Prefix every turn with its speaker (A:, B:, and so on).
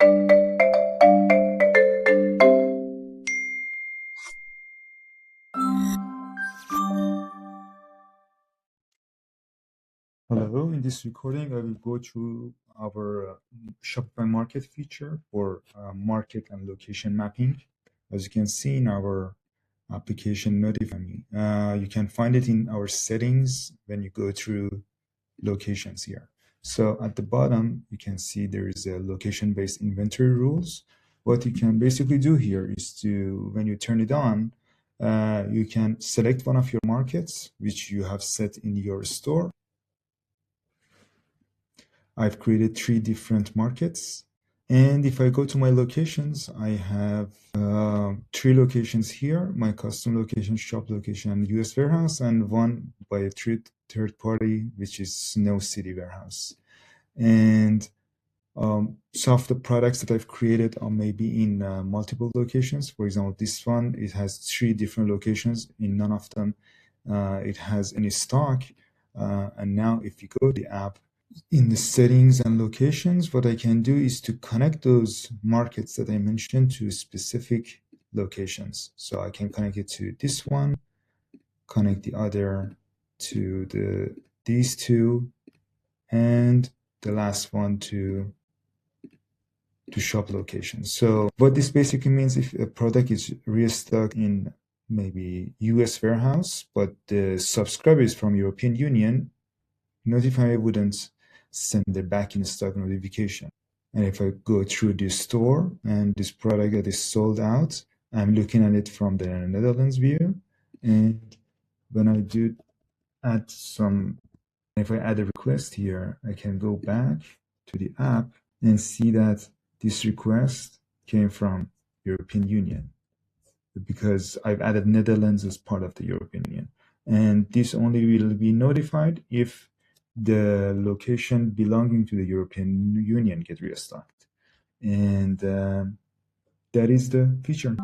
A: Hello, in this recording, I will go through our Shopify Market feature for market and location mapping. As you can see in our application Notify Me, you can find it in our settings when you go through locations here. So at the bottom, you can see there is a location-based inventory rules. What you can basically do here is to, when you turn it on, you can select one of your markets, which you have set in your store. I've created 3 different markets. And if I go to my locations, I have 3 locations here, my custom location, shop location, and US warehouse, and one by a third party, which is Snow City warehouse. And some of the products that I've created are maybe in multiple locations. For example, this one, it has 3 different locations. In none of them, it has any stock. And now if you go to the app, in the settings and locations, what I can do is to connect those markets that I mentioned to specific locations. So I can connect it to this one, connect the other to these 2, and the last one to shop locations. So what this basically means, if a product is restocked in maybe US warehouse, but the subscriber is from European Union, Notify wouldn't send the back in stock notification. And if I go through this store and this product that is sold out, I'm looking at it from the Netherlands view. And when I do add if I add a request here, I can go back to the app and see that this request came from European Union because I've added Netherlands as part of the European Union. And this only will be notified if the location belonging to the European Union get restocked. And that is the feature.